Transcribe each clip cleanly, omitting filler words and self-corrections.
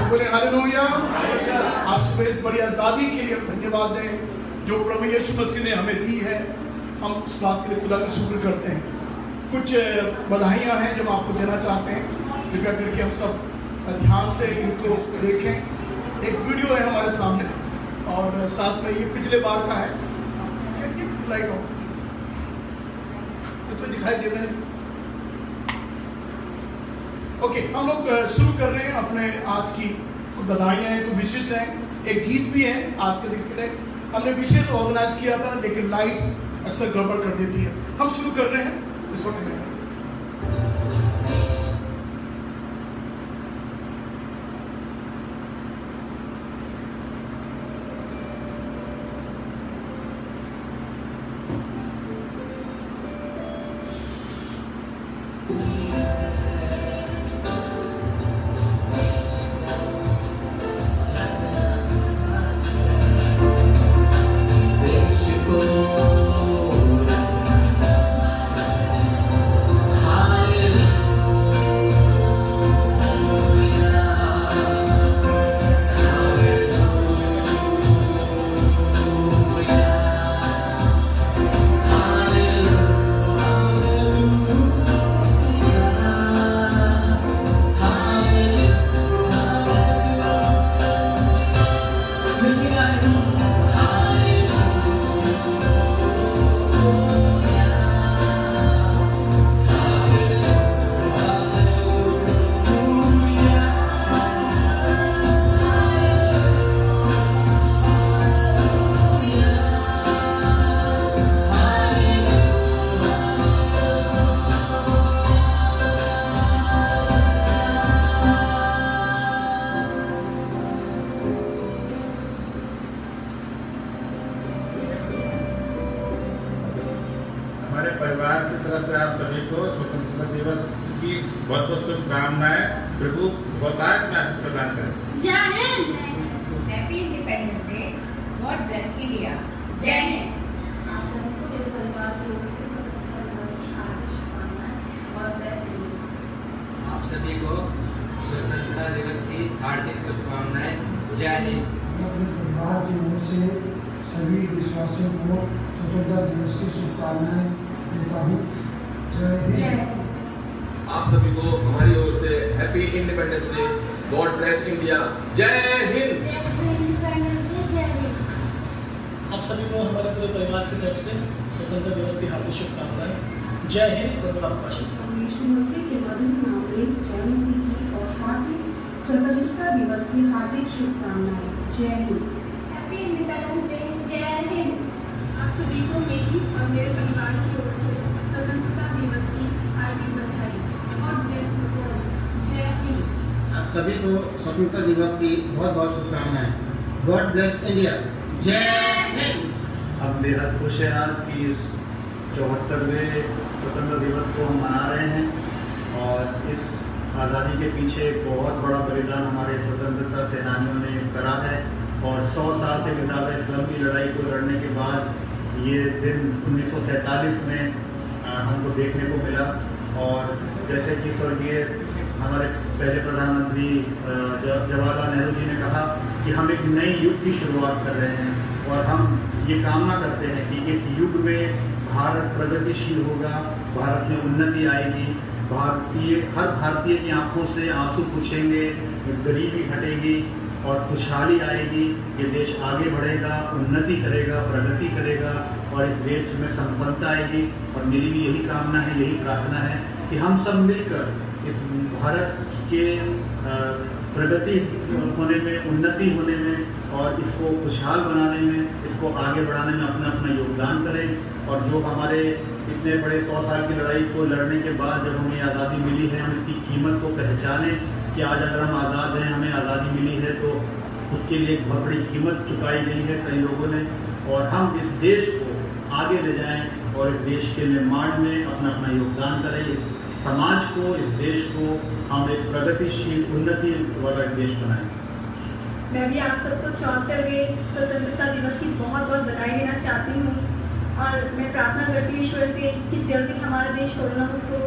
बोले हालेलुया। आज सुबह इस बड़ी आज़ादी के लिए हम धन्यवाद दें जो प्रभु यीशु मसीह ने हमें दी है। हम उस बात के लिए खुदा का शुक्र करते हैं। कुछ बधाइयाँ हैं जो हम आपको देना चाहते हैं, कृपया करके हम सब ध्यान से इनको देखें। एक वीडियो है हमारे सामने और साथ में ये पिछले बार का है। लाइट ऑफ तो दिखाई दे रहा है। ओके, हम लोग शुरू कर रहे हैं अपने आज की कुछ बधाइयाँ हैं, कुछ विशेष हैं, एक गीत भी है आज के दिन के लिए। हमने विशेष ऑर्गेनाइज किया था लेकिन लाइट अक्सर गड़बड़ कर देती है। हम शुरू कर रहे हैं इस वक्त में। परिवार की तरफ से आप सभी को स्वतंत्रता दिवस की बहुत बहुत शुभकामनाएं। प्रभु बहुतायत में आशीष प्रदान करें। जय Hind. Happy independence day. God bless India. जय हिंद। आप सभी को मेरे परिवार की ओर से स्वतंत्रता दिवस की हार्दिक शुभकामनाएं। God bless India. आप सभी को स्वतंत्रता दिवस की हार्दिक शुभकामनाएं। जय हिंद। अपने परिवार की ओर से सभी देशवासियों को स्वतंत्रता दिवस की शुभकामनाएं देता हूँ। जय हिंद। आप सभी को हमारी ओर से happy independence day. God bless India. जय हिंद। आप सभी को हमारे पूरे परिवार की तरफ से स्वतंत्रता दिवस की हार्दिक शुभकामनाएं। जय हिंद। प्रभु आपका आशीष। यीशु मसीह के मधुर नाम में जय मसीह की और साथ ही स्वतंत्रता दिवस की हार्दिक शुभकामनाएं। जय हिंद। Happy independence day. जय हिंद। आप सभी को मेरी और मेरे परिवार की ओर से स्वतंत्रता दिवस की हार्दिक बधाई। God bless you all. जय हिंद। आप सभी को स्वतंत्रता दिवस की बहुत बहुत शुभकामनाएं। God bless India. जय हिंद। हम बेहद खुश हैं आज की इस 74वें स्वतंत्रता दिवस को हम मना रहे हैं और इस आज़ादी के पीछे एक बहुत बड़ा बलिदान हमारे स्वतंत्रता सेनानियों ने करा है और 100 साल से भी ज़्यादा इस लंबी लड़ाई को लड़ने के बाद ये दिन 1947 में हमको देखने को मिला। और जैसे कि स्वर्गीय हमारे पहले प्रधानमंत्री जवाहरलाल नेहरू जी ने कहा कि हम एक नए युग की शुरुआत कर रहे हैं और हम ये कामना करते हैं कि इस युग में भारत प्रगतिशील होगा, भारत में उन्नति आएगी, हर भारतीय की आंखों से आंसू पूछेंगे, गरीबी हटेगी और खुशहाली आएगी। ये देश आगे बढ़ेगा, उन्नति करेगा, प्रगति करेगा और इस देश में संपन्नता आएगी। और मेरी भी यही कामना है, यही प्रार्थना है कि हम सब मिलकर इस भारत के प्रगति होने में, उन्नति होने में और इसको खुशहाल बनाने में, इसको आगे बढ़ाने में अपना अपना योगदान करें। और जो हमारे इतने बड़े 100 साल की लड़ाई को लड़ने के बाद जब हमें आज़ादी मिली है, हम इसकी कीमत को पहचानें कि आज अगर हम आज़ाद हैं, हमें आज़ादी मिली है तो उसके लिए एक बहुत बड़ी कीमत चुकाई गई है कई लोगों ने। और हम इस देश को आगे ले जाएं और इस देश के निर्माण में अपना अपना योगदान करें। इस समाज को, इस देश को हम एक प्रगतिशील, उन्नति वाला देश बनाएं। मैं भी आप सबको 74वें स्वतंत्रता दिवस की बहुत बहुत बधाई देना चाहती हूँ और मैं प्रार्थना करती हूँ ईश्वर से कि जल्दी हमारा देश कोरोना मुक्त हो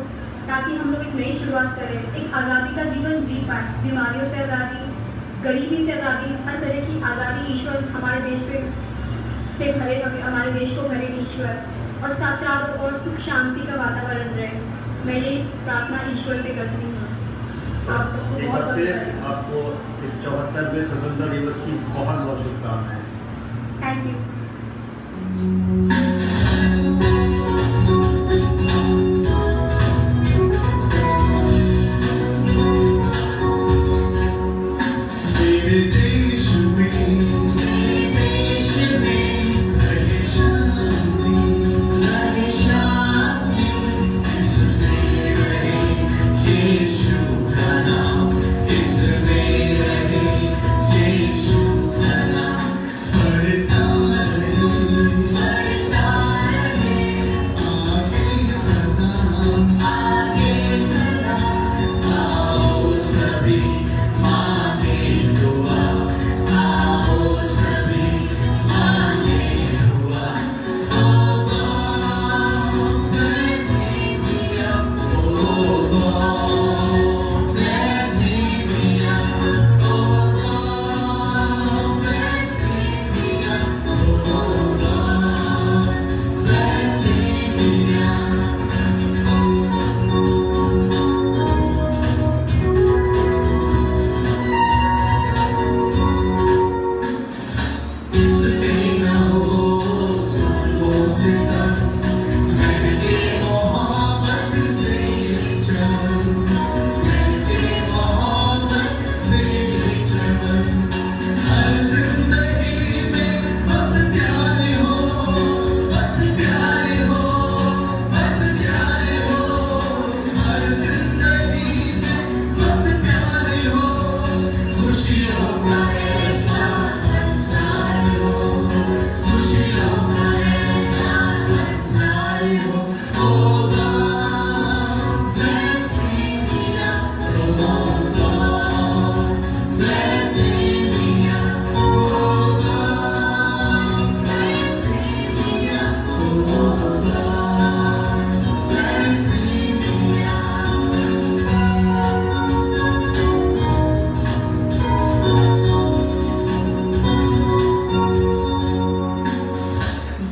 ताकि हम लोग एक नई शुरुआत करें, एक आज़ादी का जीवन जी पाएँ, बीमारियों से आज़ादी, गरीबी से आज़ादी, हर तरह की आज़ादी ईश्वर हमारे देश पे से भरे, हमारे देश को भरे ईश्वर, और चारों ओर सुख शांति का वातावरण रहे। मैं ये प्रार्थना ईश्वर से करती हूँ। आप सबको एक बहुत बार बहुत फिर बधाई। आपको इस 74वें स्वतंत्रता दिवस की बहुत बहुत शुभकामनाएं। Thank you. मेरे देश में रहे शांति, इसमें रहे यीशु का नाम, इसमें रहे यीशु का नाम, बढ़ता रहे आगे सदा, आओ सभी मांगे दुआ, आओ सभी मांगे दुआ। Oh God, bless India. Oh God, bless India. Oh God, bless India. Oh God, bless India. इसमें न हो सितम, महके मोहब्बत से चमन, महके मोहब्बत से चमन, हर जिंदगी में बस प्यारे हो, बस प्यारे हो, बस प्यारे हो, हर जिंदगी में बस प्यारे हो, खुशियों का ऐसा संसार हो, खुशियों का ऐसा संसार हो। Oh God, bless India. Oh God, bless India. Oh God, bless India. Oh God, bless India.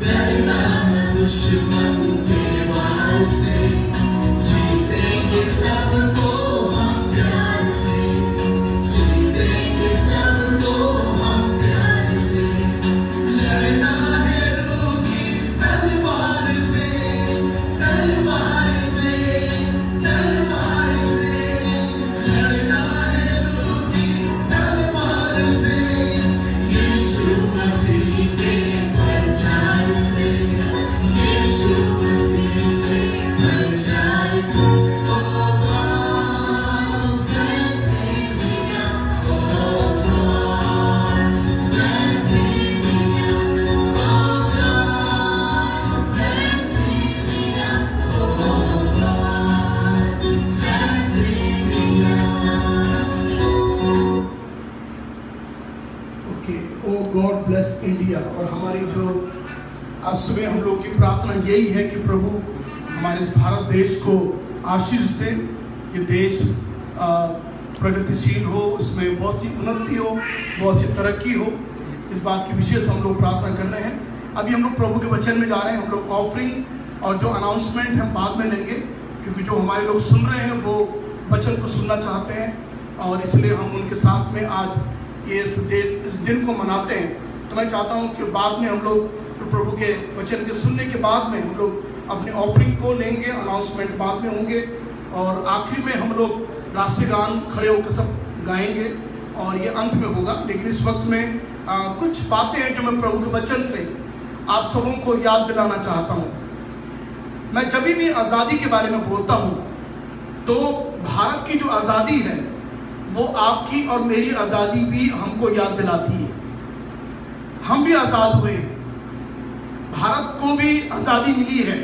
डरना है दुश्मन के वार से, जीतेंगे सबको हम प्यार से, जीतेंगे सबको हम प्यार से। लड़ना है रोगी तलवार से, तलवार से, तलवार से, लड़ना है रोगी तलवार से, यीशु मसीह के प्रचार से, यीशु मसीह के प्रचार से। Oh God, bless India. Oh God, bless India. Oh God, bless India. Oh God, bless India. Okay, oh God bless India. और हमारी जो आज सुबह हम लोग की प्रार्थना यही है कि प्रभु हमारे इस भारत देश को आशीष दे, ये देश प्रगतिशील हो, उसमें बहुत सी उन्नति हो, बहुत सी तरक्की हो, इस बात की विशेष हम लोग प्रार्थना कर रहे हैं। अभी हम लोग प्रभु के वचन में जा रहे हैं। हम लोग ऑफरिंग और जो अनाउंसमेंट हम बाद में लेंगे, क्योंकि जो हमारे लोग सुन रहे हैं वो वचन को सुनना चाहते हैं, और इसलिए हम उनके साथ में आज ये इस दिन को मनाते हैं। तो मैं चाहता हूँ कि बाद में हम लोग प्रभु के वचन के सुनने के बाद में हम लोग अपने ऑफरिंग को लेंगे, अनाउंसमेंट बाद में होंगे, और आखिरी में हम लोग राष्ट्रगान खड़े होकर सब गाएंगे और ये अंत में होगा। लेकिन इस वक्त में कुछ बातें हैं जो मैं प्रभु के वचन से आप सबों को याद दिलाना चाहता हूँ। मैं जब भी आज़ादी के बारे में बोलता हूँ तो भारत की जो आज़ादी है वो आपकी और मेरी आज़ादी भी हमको याद दिलाती है। हम भी आज़ाद हुए हैं, भारत को भी आज़ादी मिली है,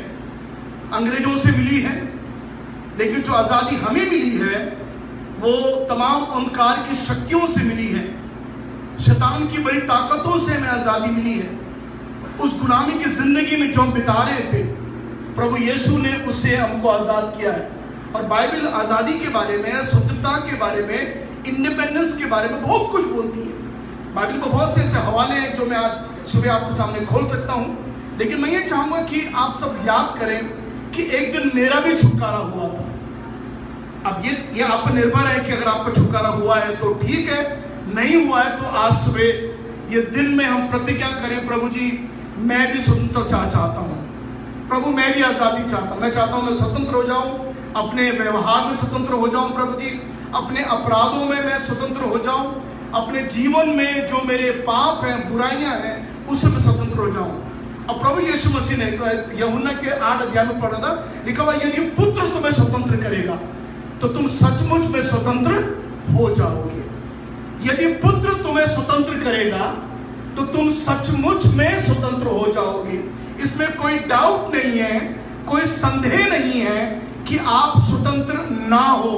अंग्रेजों से मिली है, लेकिन जो आज़ादी हमें मिली है वो तमाम अंधकार की शक्तियों से मिली है, शैतान की बड़ी ताकतों से हमें आज़ादी मिली है। उस गुलामी की जिंदगी में जो हम बिता रहे थे, प्रभु यीशु ने उससे हमको आज़ाद किया है। और बाइबल आज़ादी के बारे में, स्वतंत्रता के बारे में इंडिपेंडेंस के बारे में बहुत कुछ बोलती है। बाइबल में बहुत से ऐसे हवाले हैं जो मैं आज सुबह आपके सामने खोल सकता हूं, लेकिन मैं ये चाहूंगा कि आप सब याद करें कि एक दिन मेरा भी छुटकारा हुआ था। अब ये आप पर निर्भर है कि अगर आपका छुटकारा हुआ है तो ठीक है, नहीं हुआ है तो आज सुबह ये दिन में हम प्रतिज्ञा करें, प्रभु जी मैं भी स्वतंत्रता चाहता हूँ, प्रभु मैं भी आज़ादी चाहता हूँ, मैं चाहता हूँ मैं स्वतंत्र हो जाऊँ, अपने व्यवहार में स्वतंत्र हो जाऊँ प्रभु जी, अपने अपराधों में मैं स्वतंत्र हो जाऊँ, अपने जीवन में जो मेरे पाप हैं बुराइयां हैं उससे मैं स्वतंत्र हो जाऊँ। अब प्रभु यीशु मसीह ने यूहन्ना के 8 अध्याय में पढ़ा था, लिखा हुआ यदि पुत्र तुम्हें स्वतंत्र करेगा तो तुम सचमुच में स्वतंत्र हो जाओगे। यदि पुत्र तुम्हें स्वतंत्र करेगा तो तुम सचमुच में स्वतंत्र हो जाओगे। इसमें कोई डाउट नहीं है, कोई संदेह नहीं है कि आप स्वतंत्र ना हो,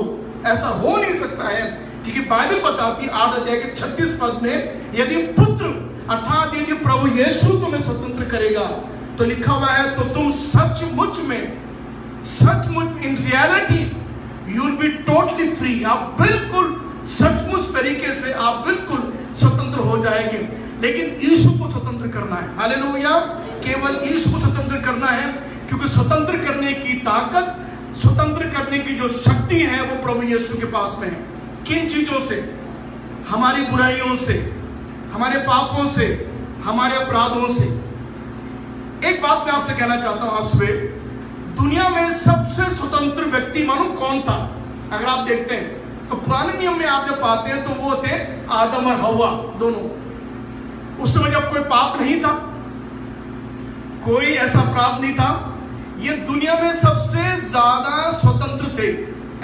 ऐसा हो नहीं सकता है, क्योंकि बाइबल बताती है 8 अध्याय के 36 पद में यदि पुत्र अर्थात यदि प्रभु यीशु तुम्हें स्वतंत्र करेगा तो लिखा हुआ है तो तुम सचमुच in reality you will be totally free. आप बिल्कुल सचमुच तरीके से आप बिल्कुल स्वतंत्र हो जाएंगे। लेकिन यीशु को स्वतंत्र करना है, हालेलुया, केवल यीशु को स्वतंत्र करना है, क्योंकि स्वतंत्र करने की ताकत, स्वतंत्र करने की जो शक्ति है वो प्रभु यीशु के पास में है। किन चीजों से? हमारी बुराइयों से, हमारे पापों से, हमारे अपराधों से। एक बात मैं आपसे कहना चाहता हूं आज सुबह, दुनिया में सबसे स्वतंत्र व्यक्ति मालूम कौन था? अगर आप देखते हैं तो पुराने नियम में आप जब पाते हैं तो वो थे आदम और हव्वा दोनों। उस समय जब कोई पाप नहीं था, कोई ऐसा अपराध नहीं था, ये दुनिया में सबसे ज्यादा स्वतंत्र थे।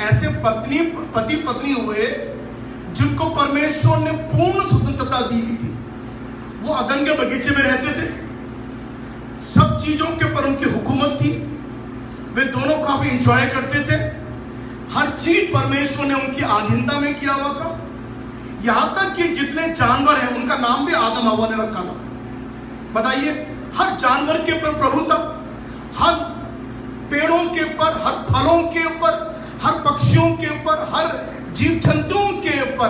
ऐसे पति पत्नी हुए जिनको परमेश्वर ने पूर्ण स्वतंत्रता दी हुई थी। वो अदन के बगीचे में रहते थे, सब चीजों के ऊपर उनकी हुकूमत थी, वे दोनों काफी एंजॉय करते थे, हर चीज परमेश्वर ने उनकी अधीनता में किया हुआ था। यहां तक कि जितने जानवर हैं उनका नाम भी आदम हव्वा ने रखा था। बताइए, हर जानवर के ऊपर प्रभु था, हर पेड़ों के ऊपर, हर फलों के ऊपर, हर पक्षियों के ऊपर, हर जीव जंतुओं के ऊपर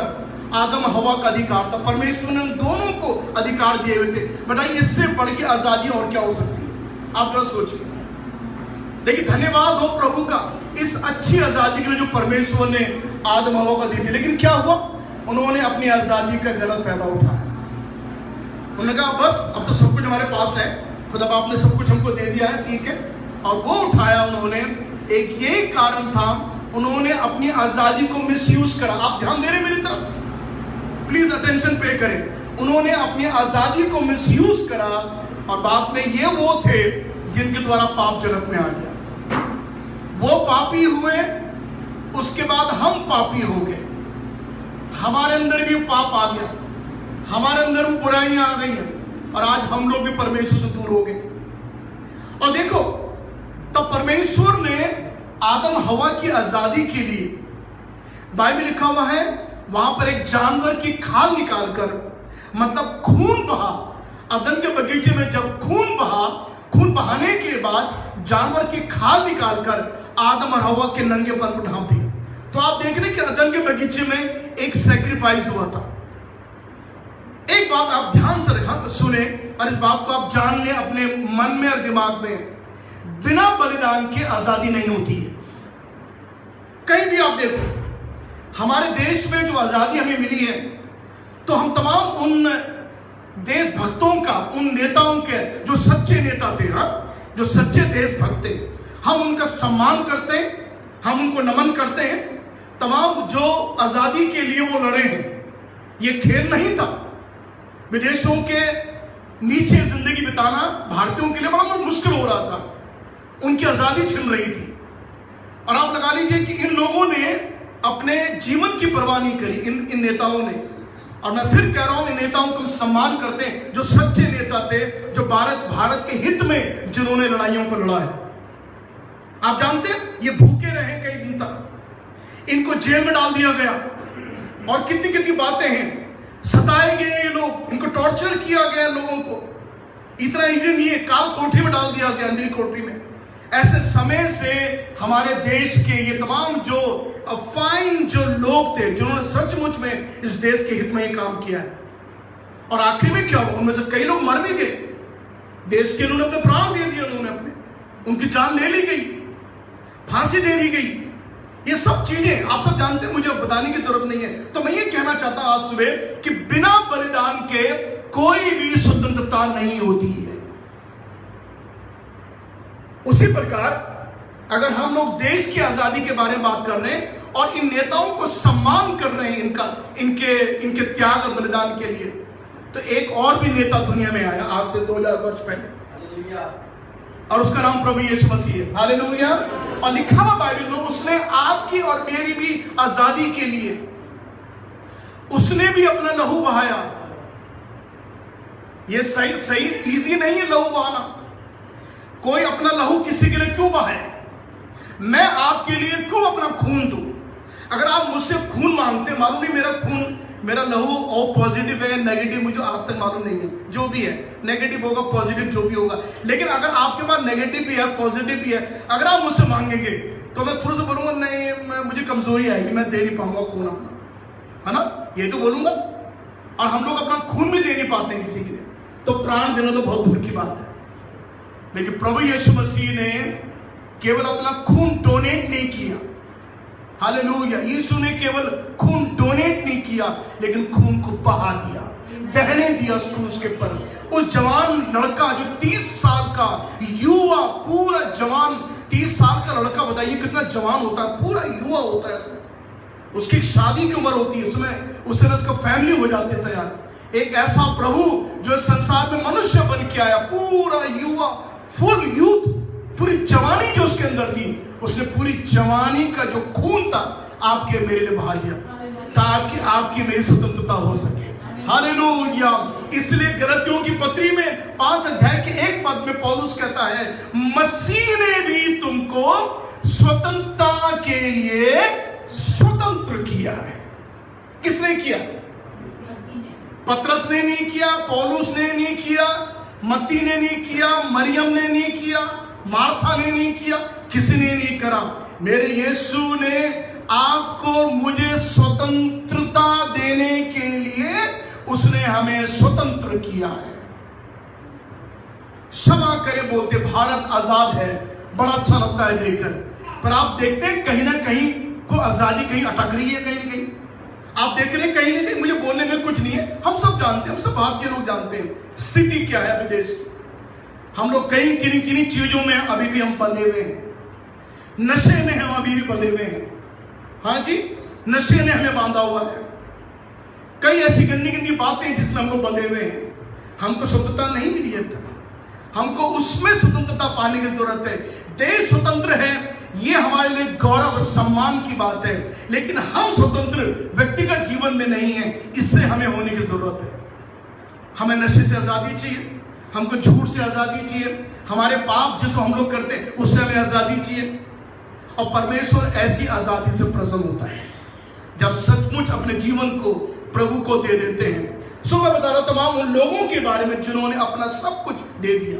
आदम हव्वा का अधिकार था। परमेश्वर ने उन दोनों को अधिकार दिए हुए थे। बताइए, इससे बढ़ के आजादी और क्या हो सकती है? आप जरा सोचिए। लेकिन धन्यवाद हो प्रभु का इस अच्छी आजादी के लिए जो परमेश्वर ने आदम हव्वा को दी थी। लेकिन क्या हुआ? उन्होंने अपनी आजादी का गलत फायदा उठाया। उन्होंने कहा बस अब तो सब कुछ हमारे पास है, खुदा बाप ने सब कुछ हमको दे दिया है, ठीक है, और वो उठाया उन्होंने। एक ये कारण था, उन्होंने अपनी आजादी को मिसयूज करा। आप ध्यान दे रहे मेरी तरफ, प्लीज अटेंशन पे करें। उन्होंने अपनी आजादी को मिसयूज करा और बाद में ये वो थे जिनके द्वारा पाप जगत में आ गया। वो पापी हुए, उसके बाद हम पापी हो गए, हमारे अंदर भी पाप आ गया, हमारे अंदर वो बुराइयां आ गई हैं और आज हम लोग भी परमेश्वर से दूर हो गए। और देखो, तब परमेश्वर ने आदम हव्वा की आजादी के लिए, बाइबल लिखा हुआ है वहां पर एक जानवर की खाल निकालकर, मतलब खून बहा, अदन के बगीचे में जब खून बहा, खून बहाने के बाद जानवर की खाल निकालकर आदम और हव्वा के नंगेपन को ढांप दिया। तो आप देख रहे हैं कि अदन के बगीचे में एक सैक्रिफाइस हुआ था। एक बात आप ध्यान से सुने और इस बात को आप जान लें अपने मन में और दिमाग में, बिना बलिदान के आजादी नहीं होती है। कहीं भी आप देखो, हमारे देश में जो आजादी हमें मिली है, तो हम तमाम उन देशभक्तों का, उन नेताओं के जो सच्चे नेता थे, जो सच्चे देशभक्त थे, हम उनका सम्मान करते हैं, हम उनको नमन करते हैं। तमाम जो आजादी के लिए वो लड़े हैं, ये खेल नहीं था। विदेशों के नीचे जिंदगी बिताना भारतीयों के लिए बहुत मुश्किल हो रहा था, उनकी आजादी छिन रही थी। और आप लगा लीजिए कि इन लोगों ने अपने जीवन की परवाह नहीं करी, इन नेताओं ने। और मैं फिर कह रहा हूं, इन नेताओं को हम सम्मान करते हैं जो सच्चे नेता थे, जो भारत के हित में जिन्होंने लड़ाइयों को लड़ा है। आप जानते हैं, ये भूखे रहे कई दिन तक, इनको जेल में डाल दिया गया, और कितनी कितनी बातें हैं, सताए गए ये लोग, इनको टॉर्चर किया गया लोगों को। इतना इजी नहीं है, काल कोठरी में डाल दिया गया, अंदर कोठरी में। ऐसे समय से हमारे देश के ये तमाम जो फाइन जो लोग थे जिन्होंने सचमुच में इस देश के हित में ही काम किया है, और आखिर में क्या हुआ, उनमें से कई लोग मर भी गए, देश के उन्होंने अपने प्राण दे दिए, उनकी जान ले ली गई, फांसी दे दी गई। ये सब चीजें आप सब जानते हैं, मुझे बताने की जरूरत नहीं है। तो मैं ये कहना चाहता हूं आज सुबह कि बिना बलिदान के कोई भी स्वतंत्रता नहीं होती है। उसी प्रकार अगर हम लोग देश की आजादी के बारे में बात कर रहे हैं और इन नेताओं को सम्मान कर रहे हैं इनके त्याग और बलिदान के लिए, तो एक और भी नेता दुनिया में आया आज से 2000 वर्ष पहले, और उसका नाम प्रभु यीशु मसीह है। हालेलुया। और लिखा हुआ बाइबल में उसने आपकी और मेरी भी आजादी के लिए उसने भी अपना लहू बहाया। ये सही इजी नहीं है लहू बहाना। कोई अपना लहू किसी के लिए क्यों बहाए? मैं आपके लिए क्यों अपना खून दूं? अगर आप मुझसे खून मांगते, मालूम नहीं मेरा खून, मेरा लहू ओ पॉजिटिव है नेगेटिव मुझे आज तक मालूम नहीं है। जो भी है नेगेटिव होगा पॉजिटिव जो भी होगा, लेकिन अगर आपके पास नेगेटिव भी है पॉजिटिव भी है, अगर आप मुझसे मांगेंगे तो मैं थोड़ा सा बोलूंगा नहीं, मुझे कमजोरी आएगी, मैं दे नहीं पाऊंगा खून अपना, है ना, ये तो बोलूंगा। और हम लोग अपना खून भी दे नहीं पाते किसी के लिए, तो प्राण देना तो बहुत दूर की बात है। लेकिन प्रभु यीशु मसीह ने केवल अपना खून डोनेट नहीं किया, हालेलुया, यीशु ने केवल खून डोनेट नहीं किया लेकिन खून को बहा दिया, बहने दिया उस क्रूस के पर। उस जवान लड़का जो 30 साल का युवा, पूरा जवान 30 साल का लड़का, बताइए कितना जवान होता है, पूरा युवा होता है, उसकी शादी की उम्र होती है, उसमें उसका फैमिली हो जाती है तैयार। एक ऐसा प्रभु जो संसार में मनुष्य बन के आया, पूरा युवा, फुल यूथ, पूरी जवानी जो उसके अंदर थी, उसने पूरी जवानी का जो खून था आपके मेरे लिए बहा दिया ताकि आपकी मेरी स्वतंत्रता हो सके। हालेलुया। इसलिए गलतियों की पत्री में 5 अध्याय के 1 पद में पौलुस कहता है, मसीह ने भी तुमको स्वतंत्रता के लिए स्वतंत्र किया है। किसने किया? पतरस ने नहीं किया, पौलुस ने नहीं किया, मत्ती ने नहीं किया, मरियम ने नहीं किया, मार्था ने नहीं किया, किसी ने नहीं करा। मेरे यीशु ने आपको मुझे स्वतंत्रता देने के लिए उसने हमें स्वतंत्र किया है। क्षमा करें बोलते भारत आजाद है, बड़ा अच्छा लगता है देखकर, पर आप देखते हैं कहीं ना कहीं को आजादी कहीं अटक रही है, कहीं ना कहीं आप देख रहे हैं कहीं ना कहीं। मुझे बोलने में कुछ नहीं है, हम सब जानते हैं, हम सब भारतीय लोग जानते हैं स्थिति क्या है विदेश की। हम लोग कई किन्हीं चीजों में अभी भी हम बंधे हुए हैं, नशे में हम अभी भी बंधे हुए हैं। हाँ जी, नशे ने हमें बांधा हुआ है, कई ऐसी गंदी बातें जिसमें हम लोग बंधे हुए हैं। हमको स्वतंत्रता नहीं मिली है तक, हमको उसमें स्वतंत्रता पाने की जरूरत है। देश स्वतंत्र है, ये हमारे लिए गौरव सम्मान की बात है, लेकिन हम स्वतंत्र व्यक्तिगत जीवन में नहीं है, इससे हमें होने की जरूरत है। हमें नशे से आजादी चाहिए, हमको झूठ से आजादी चाहिए, हमारे पाप जिसको हम लोग करते हैं उससे हमें आजादी चाहिए। और परमेश्वर ऐसी आजादी से प्रसन्न होता है जब सचमुच अपने जीवन को प्रभु को दे देते हैं। सो मैं बता रहा तमाम उन लोगों के बारे में जिन्होंने अपना सब कुछ दे दिया,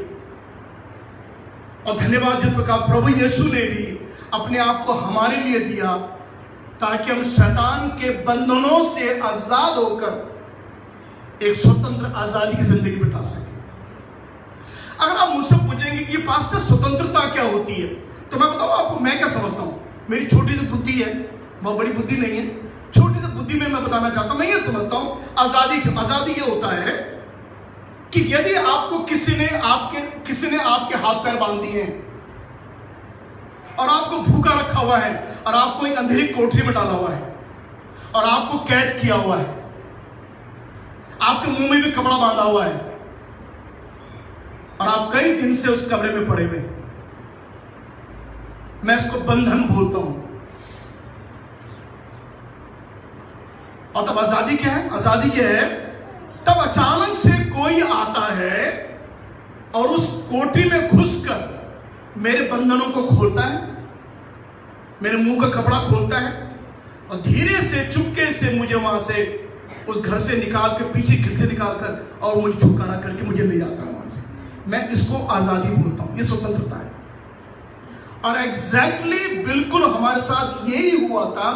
और धन्यवाद जिस प्रकार प्रभु यीशु ने भी अपने आप को हमारे लिए दिया ताकि हम शैतान के बंधनों से आजाद होकर एक स्वतंत्र आजादी की जिंदगी बिता सकें। अगर आप मुझसे पूछेंगे कि पास्टर स्वतंत्रता क्या होती है, तो मैं बताऊं आपको मैं क्या समझता हूं। मेरी छोटी सी बुद्धि है, बहुत बड़ी बुद्धि नहीं है, छोटी सी बुद्धि में मैं बताना चाहता हूं। मैं ये समझता हूं आजादी ये होता है कि यदि आपको किसी ने आपके हाथ पैर बांध दिए हैं और आपको भूखा रखा हुआ है और आपको एक अंधेरी कोठरी में डाला हुआ है और आपको कैद किया हुआ है, आपके मुंह में भी कपड़ा बांधा हुआ है और आप कई दिन से उस कमरे में पड़े हुए, मैं इसको बंधन बोलता हूं। और तब आजादी क्या है? आजादी यह है तब अचानक से कोई आता है और उस कोठरी में घुसकर मेरे बंधनों को खोलता है, मेरे मुंह का कपड़ा खोलता है और धीरे से चुपके से मुझे वहां से उस घर से निकाल के पीछे खिड़की निकाल कर और मुझे छुटकारा करके मुझे ले जाता है वहां से। मैं इसको आजादी बोलता हूं, ये स्वतंत्रता है। और एग्जैक्टली बिल्कुल हमारे साथ यही हुआ था।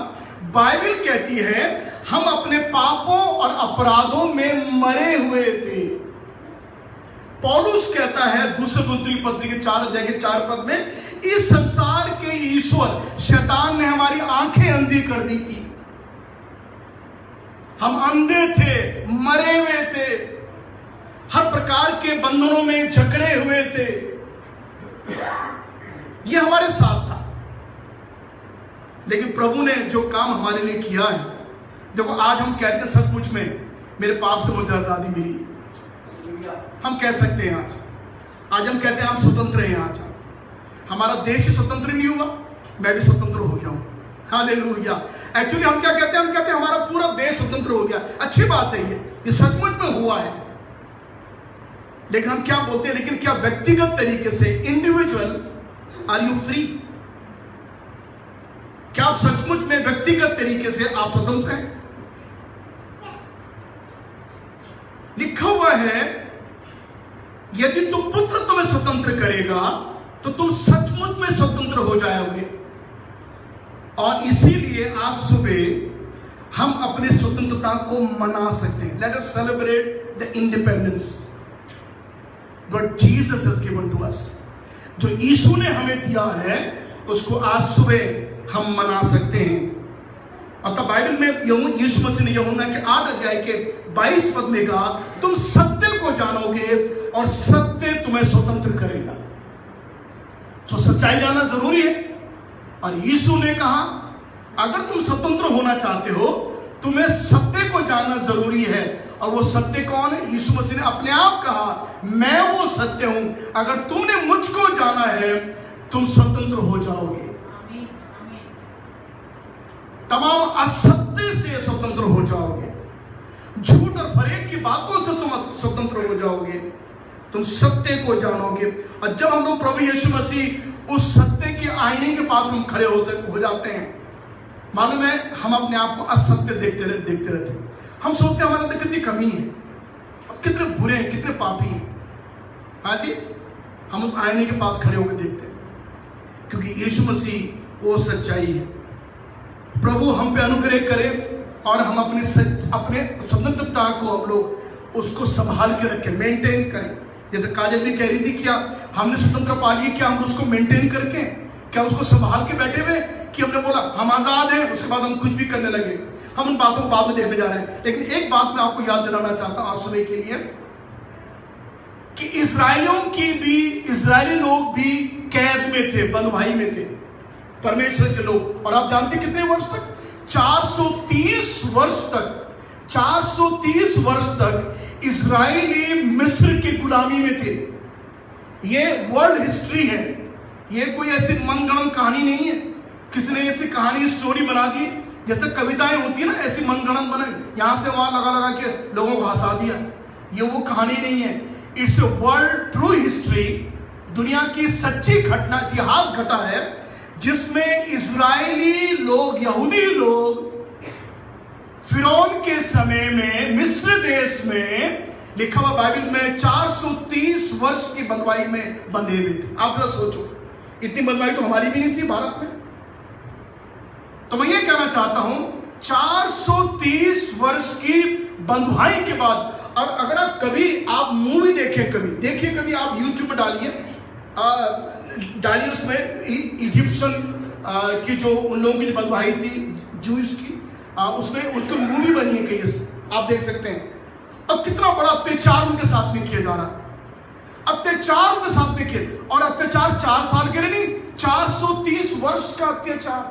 बाइबल कहती है हम अपने पापों और अपराधों में मरे हुए थे। पौलुस कहता है दूसरे कुरिन्थियों की पत्री के 4 अध्याय के 4 पद में, इस संसार के ईश्वर शैतान ने हमारी आंखें अंधी कर दी थी। हम अंधे थे, मरे हुए थे, हर प्रकार के बंधनों में जकड़े हुए थे। यह हमारे साथ था। लेकिन प्रभु ने जो काम हमारे लिए किया है, देखो आज हम कहते हैं सचमुच में मेरे पाप से मुझे आजादी मिली है। हम कह सकते हैं आज हम कहते हैं हम स्वतंत्र हैं। आज हमारा देश ही स्वतंत्र नहीं हुआ, मैं भी स्वतंत्र हो गया हूं। हालेलुया। एक्चुअली हम क्या कहते हैं? हम कहते हैं हमारा पूरा देश स्वतंत्र हो गया। अच्छी बात है, ये सचमुच में हुआ है। लेकिन हम क्या बोलते हैं, लेकिन क्या व्यक्तिगत तरीके से इंडिविजुअल आर यू फ्री? क्या आप सचमुच में व्यक्तिगत तरीके से आप स्वतंत्र हैं? लिखा हुआ है यदि तो पुत्र तुम्हें स्वतंत्र करेगा तो तुम सचमुच में स्वतंत्र हो जाओगे। और इसीलिए आज सुबह हम अपनी स्वतंत्रता को मना सकते हैं। Let us celebrate the independence what Jesus has given to us. जो यीशु ने हमें दिया है उसको आज सुबह हम मना सकते हैं। अब तब बाइबल में यीशु मसीह ने यूहन्ना के 8 अध्याय के 22 पद में कहा, तुम सत्य को जानोगे और सत्य तुम्हें स्वतंत्र करेगा। तो सच्चाई जानना जरूरी है। और यीशु ने कहा अगर तुम स्वतंत्र होना चाहते हो तुम्हें सत्य को जानना जरूरी है। और वो सत्य कौन है? यीशु मसीह ने अपने आप कहा मैं वो सत्य हूं, अगर तुमने मुझको जाना है तुम स्वतंत्र हो जाओगे। तमाम असत्य से स्वतंत्र हो जाओगे, झूठ और फरेब की बातों से तुम स्वतंत्र हो जाओगे, तुम सत्य को जानोगे। और जब हम लोग प्रभु यीशु मसीह उस सत्य के आईने के पास हम खड़े हो जाते हैं, मालूम है हम अपने आप को असत्य देखते रहते हैं। हम सोचते हैं हमारे अंदर कितनी कमी है, कितने बुरे हैं, कितने पापी हैं। हाँ जी, हम उस आईने के पास खड़े होकर देखते हैं, क्योंकि यीशु मसीह वो सच्चाई है। प्रभु हम पे अनुग्रह करे और हम अपने स्वतंत्रता को हम लोग उसको संभाल के रखें, मेंटेन करें। जैसे काजल भी कह रही थी, क्या हमने स्वतंत्र पा लिया, क्या हम उसको मेंटेन करके, क्या उसको संभाल के बैठे हुए कि हमने बोला हम आजाद हैं, उसके बाद हम कुछ भी करने लगे। हम उन बातों को बाद में देखने जा रहे हैं। लेकिन एक बात मैं आपको याद दिलाना चाहता हूं आज सुबह के लिए कि इजरायली लोग भी कैद में थे, बंधुआई में थे, परमेश्वर के लोग। और आप जानते कितने वर्ष तक? 430 वर्ष तक इजरायली मिस्र की गुलामी में थे। ये वर्ल्ड हिस्ट्री है, ये कोई ऐसी मनगढ़ंत कहानी नहीं है। किसी ने ऐसी कहानी स्टोरी बना दी, जैसे कविताएं होती है ना, ऐसी मनगढ़ंत बनाई, यहां से वहां लगा के लोगों को हंसा दिया। ये वो कहानी नहीं है, it's a world true history. दुनिया की सच्ची घटना, इतिहास घटा है, जिसमें इजरायली लोग, यहूदी लोग फिरौन के समय में मिस्र देश में, लिखा हुआ बाइबल में, 430 वर्ष की बंधुआई में बंधे हुए थे। आप लोग सोचो, इतनी बंधुआई तो हमारी भी नहीं थी भारत में। तो मैं ये कहना चाहता हूं 430 वर्ष की बंधुआई के बाद, और अगर आप कभी आप मूवी देखें, कभी आप यूट्यूब पर डालिए उसमें इजिप्शियन की जो उन लोगों की बंधुआई थी जूस की, उसमें उनकी मूवी बनी है कहीं, आप देख सकते हैं। और कितना बड़ा अत्याचार उनके साथ में किया जा रहा है, अत्याचार उनके साथ में किए। और अत्याचार 4 साल के नहीं, 430 वर्ष का अत्याचार।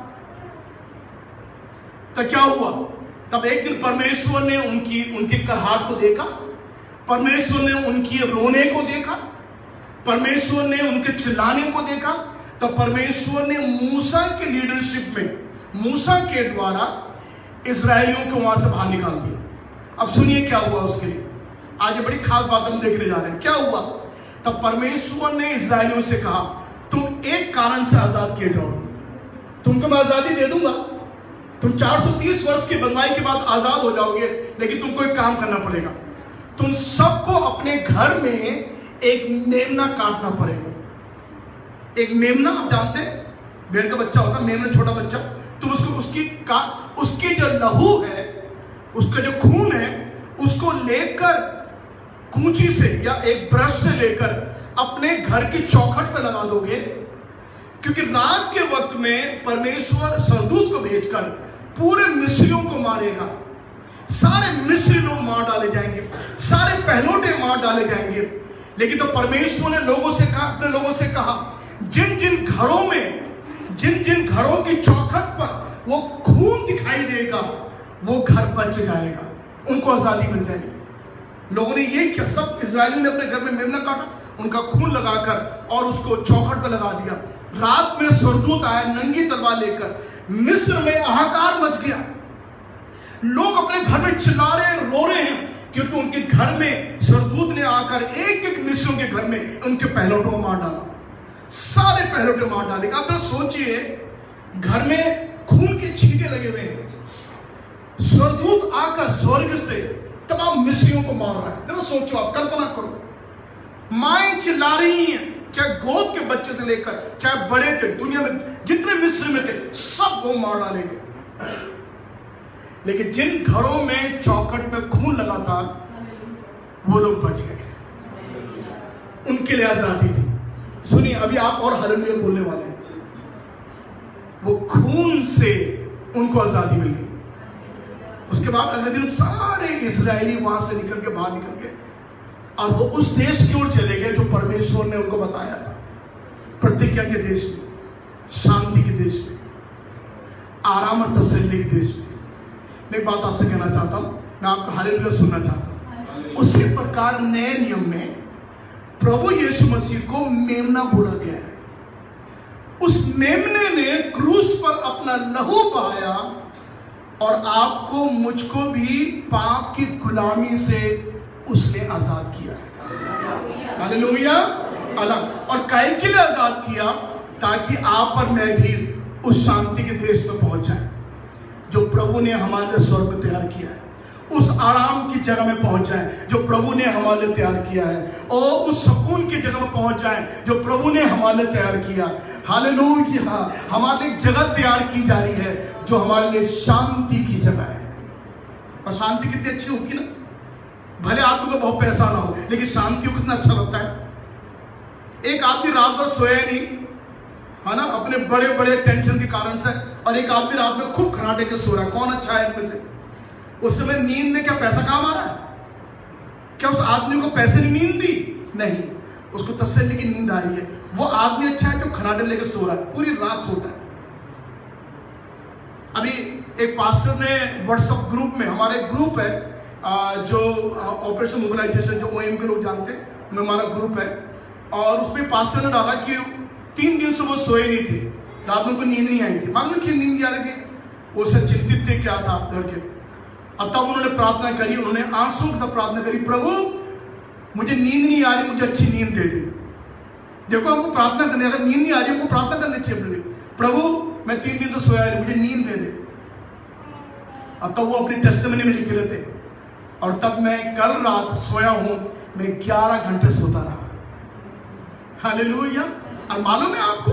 तो क्या हुआ? तब एक दिन परमेश्वर ने उनकी करहाट को देखा, परमेश्वर ने उनकी रोने को देखा, परमेश्वर ने उनके चिल्लाने को देखा। तब परमेश्वर ने मूसा के लीडरशिप में, मूसा के द्वारा इजरायलियों को वहां से बाहर निकाल दिया। अब सुनिए क्या हुआ उसके लिए। आज ये बड़ी खास बात हम देखने जा रहे हैं। क्या हुआ? तब परमेश्वर ने इजरायलियों से कहा, तुम एक कारण से आजाद किए जाओगे, तुमको मैं आजादी दे दूंगा, तुम 430 वर्ष की बंधुआई के बाद आजाद हो जाओगे, लेकिन तुमको एक काम करना पड़ेगा, तुम सबको अपने घर में एक मेमना काटना पड़ेगा। एक मेमना आप जानते हैं, भेड़ का बच्चा होता, मेमना छोटा बच्चा, तो उसको उसकी जो लहू है, उसका जो खून है, उसको लेकर कूंची से या एक ब्रश से लेकर अपने घर की चौखट पर लगा दोगे, क्योंकि रात के वक्त में परमेश्वर सरदूत को भेजकर पूरे मिस्रियों को मारेगा। सारे मिस्री लोग मार डाले जाएंगे, सारे पहलौठे मार डाले जाएंगे। लेकिन तो परमेश्वर ने अपने लोगों से कहा, जिन जिन घरों की चौखट पर वो खून दिखाई देगा, वो घर बच जाएगा, उनको आजादी मिल जाएगी। लोगों ने ये किया, सब इजरायलियों ने अपने घर में मेमना काटा, उनका खून लगाकर और उसको चौखट पर लगा दिया। रात में सरदूत आया नंगी तलवार लेकर, मिस्र में हाहाकार मच गया। लोग अपने घर में चिल्ला रहे, रो रहे हैं, क्योंकि उनके घर में सरदूत ने आकर एक एक मिस्रियों के घर में उनके पहलौठों को मार डाला, सारे पहलौठे मार डाले। आप सोचिए, घर में खून के छींटे लगे हुए हैं, सरदूत आकर स्वर्ग से तमाम मिस्रियों को मार रहा है। जरा सोचो, आप कल्पना करो, माएं चिल्ला रही हैं, चाहे गोद के बच्चे से लेकर चाहे बड़े थे, दुनिया में जितने मिस्र में थे सब वो मार डाले गए। लेकिन जिन घरों में चौखट में खून लगा था, वो लोग बच गए, उनके लिए आजादी थी। सुनिए, अभी आप और हालेलुया बोलने वाले हैं। वो खून से उनको आजादी मिल गई। उसके बाद अगले दिन सारे इजरायली वहां से निकल के बाहर निकल के और वो उस देश की ओर चले गए जो परमेश्वर ने उनको बताया था, प्रतिज्ञा के देश में, शांति के देश में, आराम और तसल्ली के देश में। मैं एक बात आपसे कहना चाहता हूं, मैं आपका हालेलुया सुनना चाहता हूं। उसी प्रकार नए नियम में प्रभु यीशु मसीह को मेमना बोला गया है। उस मेमने ने क्रूस पर अपना लहू बहाया और आपको मुझको भी पाप की गुलामी से उसने आजाद किया है। हालेलुया। अलग और काहे के लिए आजाद किया? ताकि आप और मैं भी उस शांति के देश में पहुंच जाए जो प्रभु ने हमारे लिए स्वर्ग में तैयार किया है, उस आराम की जगह में पहुंच जाए जो प्रभु ने हमारे लिए तैयार किया है, और उस सुकून की जगह में पहुंच जाए जो प्रभु ने हमारे लिए तैयार किया। हालेलुया। हमारे लिए जगह तैयार की जा रही है जो हमारे लिए शांति की जगह है। और शांति कितनी अच्छी होती है ना, भले आदमी को बहुत पैसा ना हो, लेकिन शांति को कितना अच्छा लगता है। एक आदमी रात भर सोया नहीं, है ना, अपने बड़े बड़े टेंशन के कारण से, और एक आदमी रात में खूब खराटे के सो रहा है। कौन अच्छा है इनमें से? उस समय नींद में क्या पैसा काम आ रहा है? क्या उस आदमी को पैसे ने नींद दी? नहीं, उसको तसल्ली की नींद आ रही है। वो आदमी अच्छा है जो खराटे लेकर सो रहा है, पूरी रात सोता है। अभी एक पास्टर ने व्हाट्सएप ग्रुप में, हमारे ग्रुप है जो ऑपरेशन मोबिलाइजेशन, जो OM के लोग जानते हैं, उनमें हमारा ग्रुप है, और उसमें पास्टर ने डाला कि 3 दिन से वो सोए नहीं थे, रात में उनको नींद नहीं आई थी। मालूम क्यों नींद नहीं आ रही थी? वो सब चिंतित थे क्या था आप करके। अब तब उन्होंने प्रार्थना करी, उन्होंने आंसू के साथ प्रार्थना करी, प्रभु मुझे नींद नहीं आ रही, मुझे अच्छी नींद दे दे। देखो, हमको प्रार्थना करनी, अगर नींद नहीं आ रही हमको प्रार्थना करनी चाहिए, प्रभु मैं 3 दिन से सोया नहीं, मुझे नींद दे दे। अब तब वो अपनी टेस्टिमनी में लिख रहे थे, और तब मैं कल रात सोया हूं, मैं 11 घंटे सोता रहा। हालेलुया। और मालूम है आपको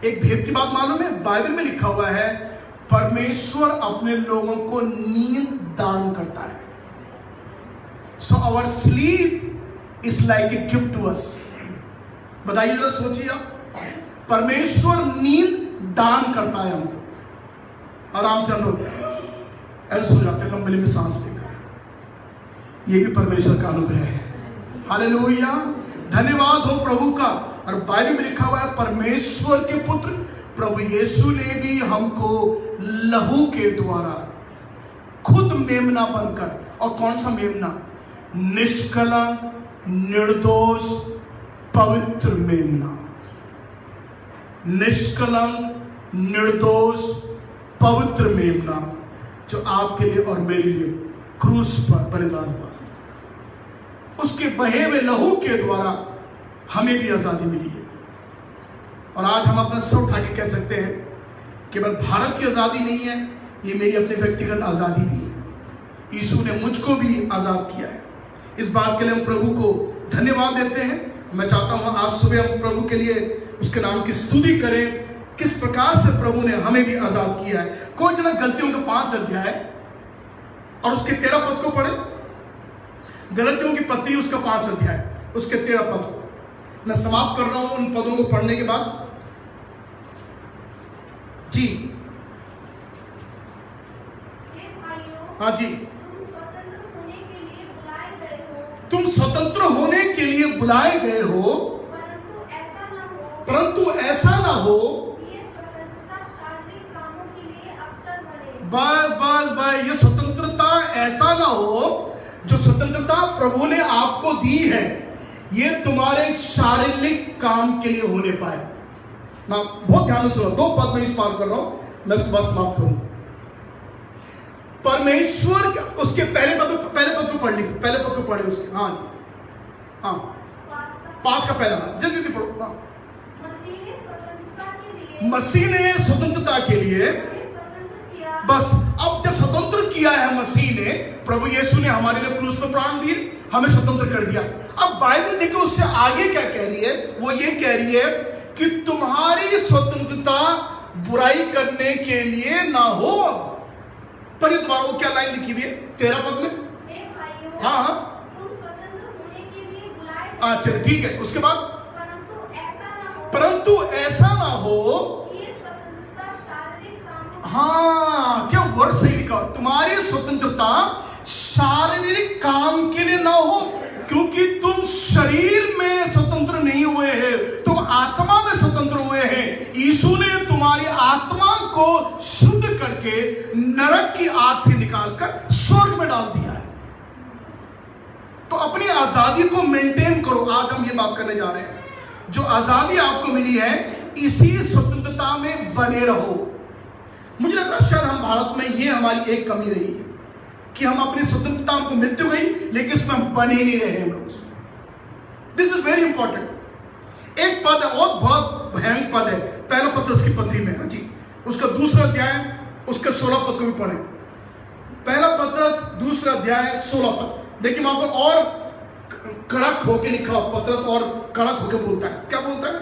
एक भेद की बात मालूम है? बाइबल में लिखा हुआ है परमेश्वर अपने लोगों को नींद दान करता है। So our sleep is like a gift to us. बताइए जरा, सोचिए आप, परमेश्वर नींद दान करता है हमको। आराम से हम लोग ऐसे सो जाते हैं, लंबे लंबे सांस लेकर। ये भी परमेश्वर का अनुग्रह है। हालेलुया। धन्यवाद हो प्रभु का। और बाइबल में लिखा हुआ है परमेश्वर के पुत्र प्रभु यीशु ने भी हमको लहू के द्वारा खुद मेमना बनकर, और कौन सा मेमना? निष्कलंक, निर्दोष, पवित्र मेमना। निष्कलंक, निर्दोष, पवित्र मेमना, जो आपके लिए और मेरे लिए क्रूस पर बलिदान हुआ। उसके बहे हुए लहू के द्वारा हमें भी आजादी मिली है। और आज हम अपना सर उठा के कह सकते हैं केवल भारत की आजादी नहीं है, ये मेरी अपनी व्यक्तिगत आजादी भी है। यीशु ने मुझको भी आजाद किया है। इस बात के लिए हम प्रभु को धन्यवाद देते हैं। मैं चाहता हूं आज सुबह हम प्रभु के लिए उसके नाम की स्तुति करें किस प्रकार से प्रभु ने हमें भी आजाद किया है। कोई जना गलतियों के 5 अध्याय और उसके 13 पद को पढ़े। गलतियों की पत्री उसका 5 अध्याय उसके 13 पद को मैं समाप्त कर रहा हूं उन पदों को पढ़ने के बाद। जी हाँ जी, तुम स्वतंत्र होने के लिए बुलाए गए हो, परंतु ऐसा ना हो बस बस भाई, ये स्वतंत्रता ऐसा ना हो, जो स्वतंत्रता प्रभु ने आपको दी है ये तुम्हारे शारीरिक काम के लिए होने पाए ना। बहुत ध्यान से सुनो, 2 पद में इस्तेमाल कर रहा हूं, मैं इसको बस समाप्त करूंगा। परमेश्वर उसके पहले पद को पढ़ लीजिए, पहले पद को पढ़े उसके। हाँ जी, हाँ 5 का पहला, जल्दी पढ़ो। हाँ, मसीह ने स्वतंत्रता के लिए, बस अब जब स्वतंत्र किया है मसीह ने, प्रभु यीशु ने हमारे लिए क्रूस पर प्राण दिए, हमें स्वतंत्र कर दिया। अब बाइबल देखो उससे आगे क्या कह रही है, वो ये कह रही है कि तुम्हारी स्वतंत्रता बुराई करने के लिए ना हो। पढ़िए दोबारा, वो क्या लाइन लिखी हुई है 13 पद में। हाँ हाँ, अच्छा ठीक है, उसके बाद परंतु ऐसा ना हो। हाँ, क्या वर्ड सही लिखा, तुम्हारी स्वतंत्रता शारीरिक काम के लिए ना हो, क्योंकि तुम शरीर में स्वतंत्र नहीं हुए हैं, तुम आत्मा में स्वतंत्र हुए हैं। यीशु ने तुम्हारी आत्मा को शुद्ध करके नरक की आग से निकालकर स्वर्ग में डाल दिया है। तो अपनी आजादी को मेंटेन करो। आज हम ये बात करने जा रहे हैं, जो आजादी आपको मिली है इसी स्वतंत्रता में बने रहो। मुझे लग रहा है शायद हम भारत में ये हमारी एक कमी रही है कि हम अपनी स्वतंत्रता हमको मिलती गई लेकिन उसमें हम बने नहीं रहे हम लोग। This is very important. एक पद है और बहुत भयंकर पद है, पहला पत्रस की पत्री में। हाँ जी, उसका 2 अध्याय उसके 16 पद को भी पढ़े। पहला पत्रस 2 अध्याय 16 पद देखिए, वहां पर और कड़क होके लिखा हो, पत्रस और कड़क होके बोलता है। क्या बोलता है?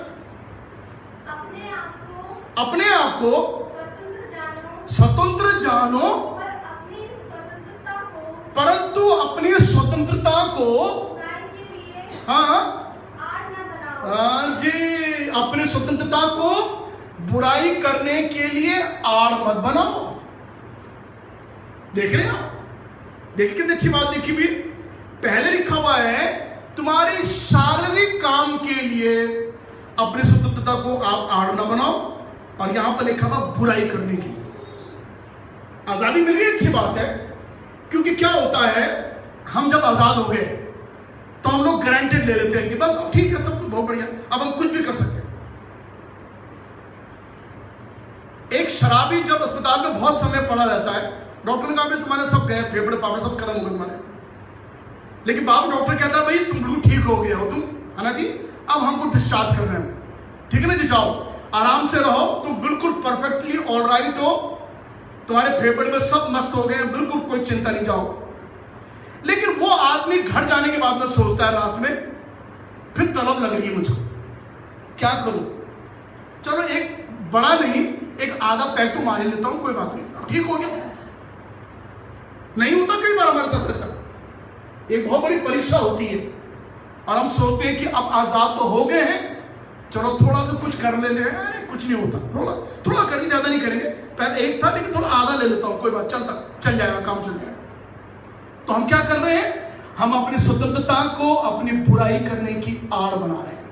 अपने आप को स्वतंत्र जानो, परंतु अपनी स्वतंत्रता को हाँ जी, अपनी स्वतंत्रता को बुराई करने के लिए आड़ मत बनाओ। देख रहे हैं आप? देखिए कितनी अच्छी बात लिखी हुई। पहले लिखा हुआ है तुम्हारी शारीरिक काम के लिए अपनी स्वतंत्रता को आप आड़ न बनाओ, और यहां पर लिखा हुआ बुराई करने के लिए। आजादी मिल गई, अच्छी बात है, क्योंकि क्या होता है, हम जब आजाद हो गए तो हम लोग गारंटेड ले लेते हैं कि बस अब ठीक है, सब कुछ बहुत बढ़िया, अब हम कुछ भी कर सकते हैं। एक शराबी जब अस्पताल में बहुत समय पड़ा रहता है, डॉक्टर ने कहा भाई तुम्हारे सब गए, फेफड़े पापड़ सब खत्म हो गए तुम्हारे, लेकिन बाप डॉक्टर कहता है भाई तुम बिल्कुल ठीक हो गए हो तुम, है ना जी, अब हमको डिस्चार्ज कर रहे हैं, ठीक है ना जी, जाओ आराम से रहो, तुम बिल्कुल परफेक्टली ऑल राइट हो, तुम्हारे फेफड़े में सब मस्त हो गए, बिल्कुल कोई चिंता नहीं, जाओ। लेकिन वो आदमी घर जाने के बाद में सोचता है रात में, फिर तलब लग रही है मुझको, क्या करूं, चलो एक बड़ा नहीं एक आधा पैक तो मार ही लेता हूं, कोई बात नहीं, ठीक हो गया। नहीं होता कई बार हमारे साथ ऐसा, एक बहुत बड़ी परीक्षा होती है और हम सोचते हैं कि अब आजाद तो हो गए हैं, चलो थोड़ा सा कुछ कर लेते हैं, अरे कुछ नहीं होता, थोड़ा थोड़ा करेंगे, ज्यादा नहीं करेंगे, पहले एक था लेकिन थोड़ा आधा ले लेता हूं, कोई बात, चल जाएगा, काम चल जाएगा। तो हम क्या कर रहे हैं, हम अपनी स्वतंत्रता को अपनी बुराई करने की आड़ बना रहे हैं।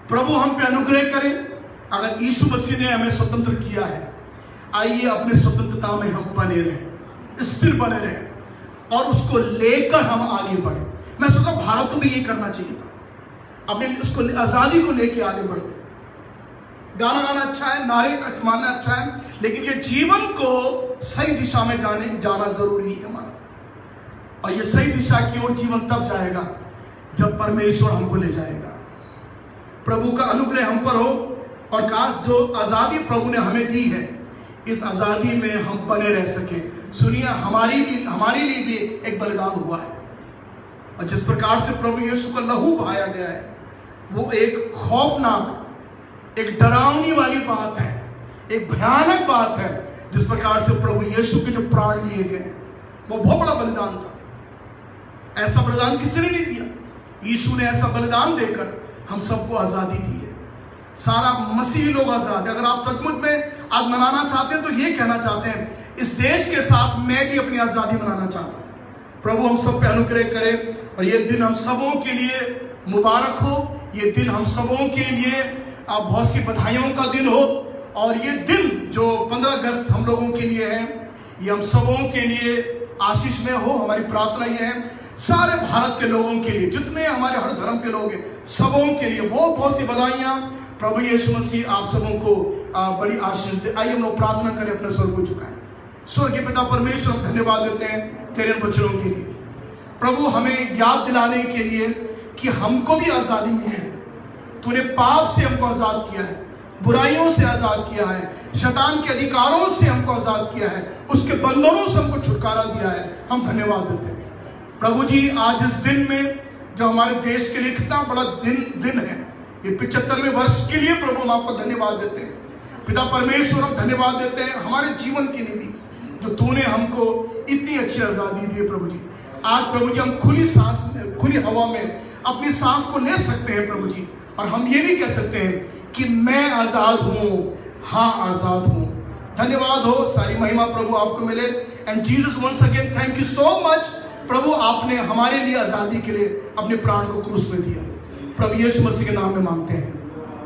प्रभु हम पे अनुग्रह करें। अगर यीशु मसीह ने हमें स्वतंत्र किया है, आइए अपनी स्वतंत्रता में हम बने रहें, स्थिर बने रहें और उसको लेकर हम आगे बढ़े। मैं सोचता हूं भारत को भी ये करना चाहिए था, अपने उसको आजादी को लेकर आगे बढ़ते। गाना गाना अच्छा है, नारे मानना अच्छा है, लेकिन ये जीवन को सही दिशा में जाना जरूरी है हमारा, और ये सही दिशा की ओर जीवन तब जाएगा जब परमेश्वर हमको ले जाएगा। प्रभु का अनुग्रह हम पर हो, और काश जो आजादी प्रभु ने हमें दी है, इस आजादी में हम बने रह सके। सुनिए, हमारे लिए भी एक बलिदान हुआ है, और जिस प्रकार से प्रभु यीशु का लहू बहाया गया है, वो एक खौफनाक एक डरावनी वाली बात है, एक भयानक बात है, जिस प्रकार से प्रभु यीशु के जो प्राण लिए गए, वो बहुत बड़ा बलिदान था। ऐसा बलिदान किसी ने नहीं दिया। यीशु ने ऐसा बलिदान देकर हम सबको आजादी दी है। सारा मसीही लोग आजाद है। अगर आप सचमुच में आज मनाना चाहते हैं तो ये कहना चाहते हैं, इस देश के साथ मैं भी अपनी आजादी मनाना चाहता हूं। प्रभु हम सब पे अनुग्रह करे और ये दिन हम सबों के लिए मुबारक हो। ये दिन हम सबों के लिए बहुत सी बधाइयों का दिन हो। और ये दिन जो 15 अगस्त हम लोगों के लिए है, ये हम सबों के लिए आशीष में हो। हमारी प्रार्थना ये है सारे भारत के लोगों के लिए, जितने हमारे हर धर्म के लोग हैं, सबों के लिए बहुत बहुत सी बधाइयाँ। प्रभु यीशु मसीह आप सबों को बड़ी आशीष दे। आइए हम लोग प्रार्थना करें, अपने स्वर को झुकाएं। स्वर्गीय पिता परमेश्वर, हम धन्यवाद देते हैं तेरे वचनों के लिए। प्रभु हमें याद दिलाने के लिए कि हमको भी आजादी मिली है। तूने पाप से हमको आजाद किया है, बुराइयों से आजाद किया है, शैतान के अधिकारों से हमको आजाद किया है, उसके बंधनों से हमको छुटकारा दिया है। हम धन्यवाद देते हैं प्रभु जी। आज इस दिन में जो हमारे देश के लिए कितना बड़ा दिन है, ये 75वें वर्ष के लिए प्रभु हम आपको धन्यवाद देते हैं। पिता परमेश्वर, हम धन्यवाद देते हैं हमारे जीवन के लिए भी, जो तूने हमको इतनी अच्छी आजादी दी है प्रभु जी। आज प्रभु जी हम खुली सांस में, खुली हवा में अपनी सांस को ले सकते हैं प्रभु जी, और हम ये भी कह सकते हैं कि मैं आजाद हूं, हाँ आजाद हूं। धन्यवाद हो, सारी महिमा प्रभु आपको मिले। And Jesus once again thank you so much प्रभु, आपने हमारे लिए आजादी के लिए अपने प्राण को क्रूस में दिया। प्रभु यीशु मसीह के नाम में मांगते हैं,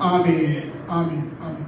आमीन आमीन आमीन।